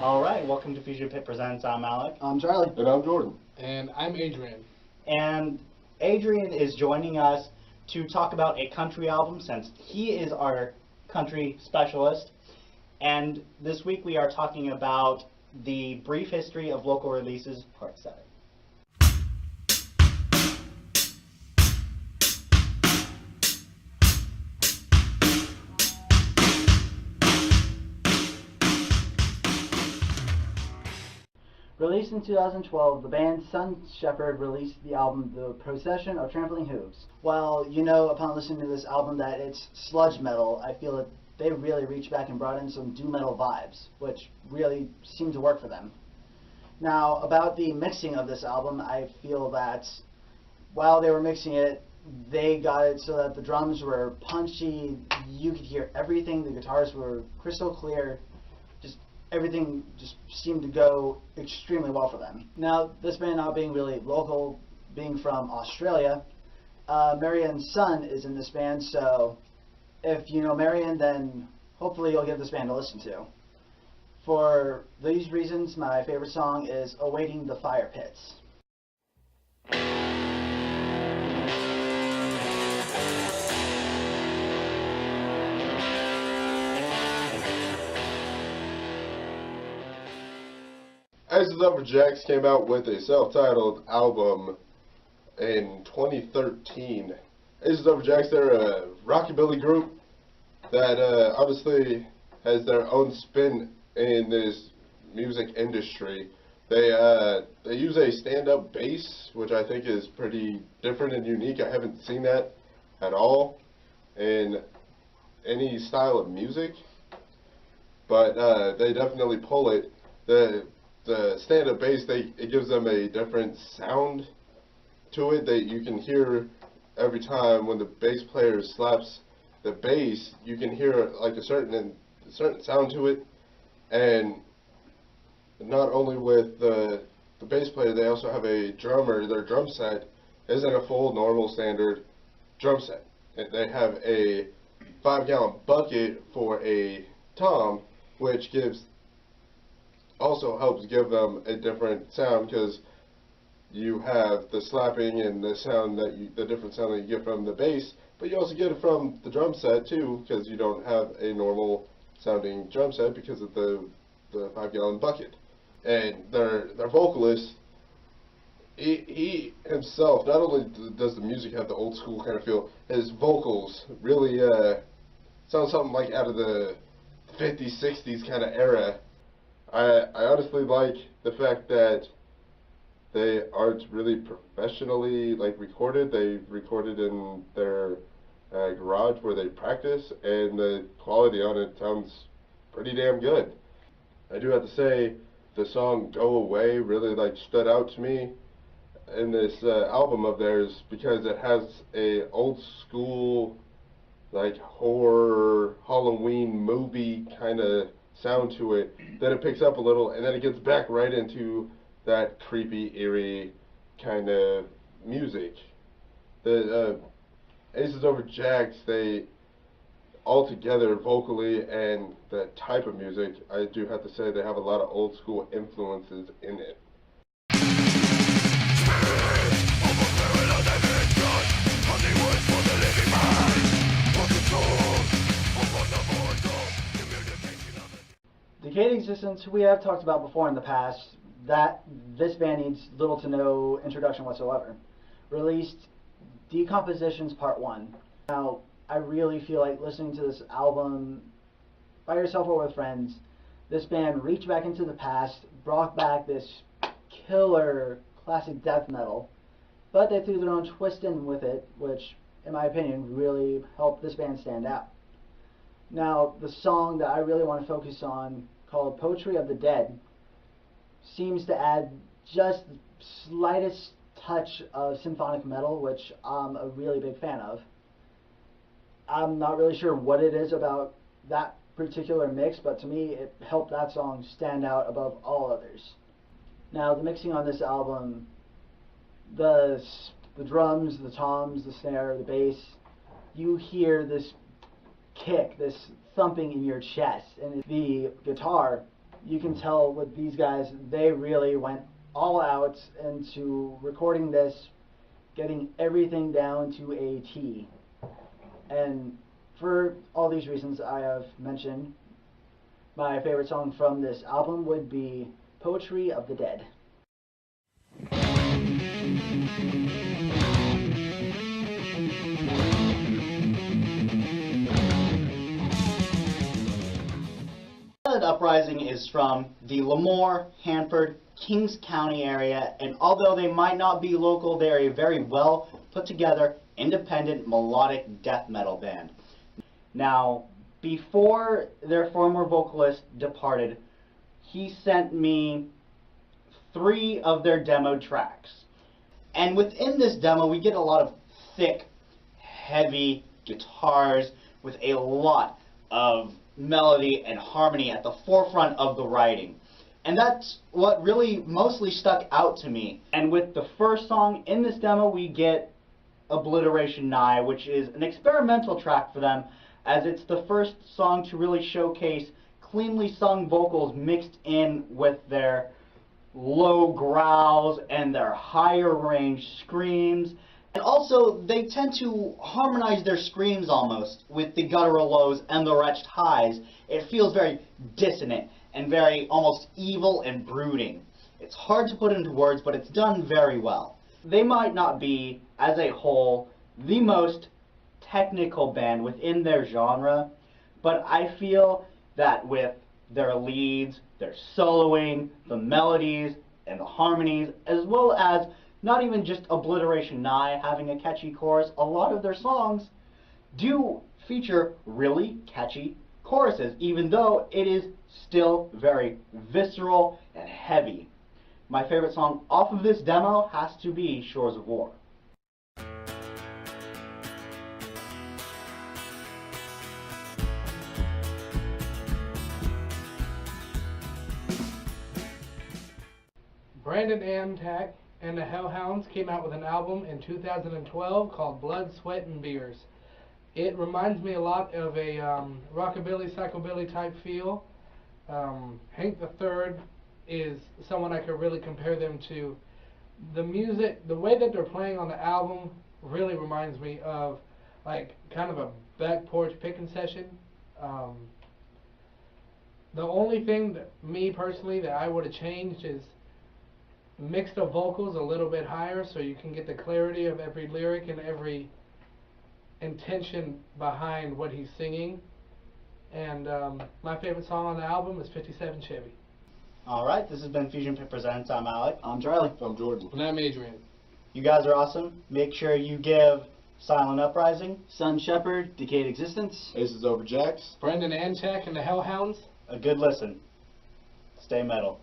All right, welcome to FusionPit Presents. I'm Alec. I'm Charlie. And I'm Jordan. And I'm Adrian. And Adrian is joining us to talk about a country album since he is our country specialist. And this week we are talking about the Brief History of Local Releases, Part 7. Released in 2012, the band Sun Shepard released the album The Procession of Trampling Hooves. While you know upon listening to this album that it's sludge metal, I feel that they really reached back and brought in some doom metal vibes, which really seemed to work for them. Now, about the mixing of this album, I feel that while they were mixing it, they got it so that the drums were punchy, you could hear everything, the guitars were crystal clear, everything just seemed to go extremely well for them. Now, this band not being really local, being from Australia, Marion Sun is in this band, so if you know Marion, then hopefully you'll give this band a listen to. For these reasons, my favorite song is Awaiting the Fire Pits. Aces Over Jacks came out with a self-titled album in 2013. Aces Over Jacks, they're a rockabilly group that obviously has their own spin in this music industry. They use a stand-up bass, which I think is pretty different and unique. I haven't seen that at all in any style of music, but they definitely pull it. The stand-up bass, it gives them a different sound to it that you can hear every time when the bass player slaps the bass. You can hear like a certain sound to it, and not only with the bass player, they also have a drummer. Their drum set isn't a full normal standard drum set. They have a 5-gallon bucket for a tom, which also helps give them a different sound, because you have the slapping and the different sound that you get from the bass, but you also get it from the drum set too, because you don't have a normal sounding drum set because of the 5-gallon bucket. And their vocalist, he himself, not only does the music have the old school kind of feel, his vocals really sound something like out of the 50s, 60s kind of era. I honestly like the fact that they aren't really professionally recorded. They recorded in their garage where they practice, and the quality on it sounds pretty damn good. I do have to say the song Go Away really stood out to me in this album of theirs, because it has a old school horror Halloween movie kind of sound to it. Then it picks up a little, and then it gets back right into that creepy, eerie kind of music. The Aces Over Jacks, they all together vocally and the type of music, I do have to say they have a lot of old school influences in it. Decayed Existence, we have talked about before in the past, that this band needs little to no introduction whatsoever. Released Decompositions Part 1. Now, I really feel like listening to this album by yourself or with friends, this band reached back into the past, brought back this killer classic death metal, but they threw their own twist in with it, which, in my opinion, really helped this band stand out. Now, the song that I really want to focus on, called Poetry of the Dead, seems to add just the slightest touch of symphonic metal, which I'm a really big fan of. I'm not really sure what it is about that particular mix, but to me it helped that song stand out above all others. Now, the mixing on this album, the drums, the toms, the snare, the bass, you hear this kick, this thumping in your chest, and the guitar you can tell with these guys, they really went all out into recording this, getting everything down to a T. And for all these reasons I have mentioned, my favorite song from this album would be Poetry of the Dead. Uprising is from the Lemoore, Hanford, Kings County area, and although they might not be local, they're a very well put together, independent, melodic death metal band. Now, before their former vocalist departed, he sent me 3 of their demo tracks. And within this demo, we get a lot of thick, heavy guitars with a lot of melody and harmony at the forefront of the writing. And that's what really mostly stuck out to me. And with the first song in this demo, we get Obliteration Nigh, which is an experimental track for them, as it's the first song to really showcase cleanly sung vocals mixed in with their low growls and their higher range screams. And also, they tend to harmonize their screams almost with the guttural lows and the retched highs. It feels very dissonant and very almost evil and brooding. It's hard to put into words, but it's done very well. They might not be, as a whole, the most technical band within their genre, but I feel that with their leads, their soloing, the melodies, and the harmonies, as well as not even just Obliteration Nigh having a catchy chorus, a lot of their songs do feature really catchy choruses, even though it is still very visceral and heavy. My favorite song off of this demo has to be Shores of War. Brandon Antakk and the Hellhounds came out with an album in 2012 called Blood, Sweat, and Beers. It reminds me a lot of a rockabilly, psychobilly type feel. Hank III is someone I could really compare them to. The music, the way that they're playing on the album really reminds me of like kind of a back porch picking session. The only thing that me personally that I would have changed is mix the vocals a little bit higher so you can get the clarity of every lyric and every intention behind what he's singing. And my favorite song on the album is 57 Chevy. Alright, this has been FusionPit Presents. I'm Alec. I'm Charlie. I'm Jordan. And I'm Adrian. You guys are awesome. Make sure you give Silent Uprising, Son Shepard, Decayed Existence, Aces over Jacks. Brandon Antakk and the Hellhounds. a good listen. Stay metal.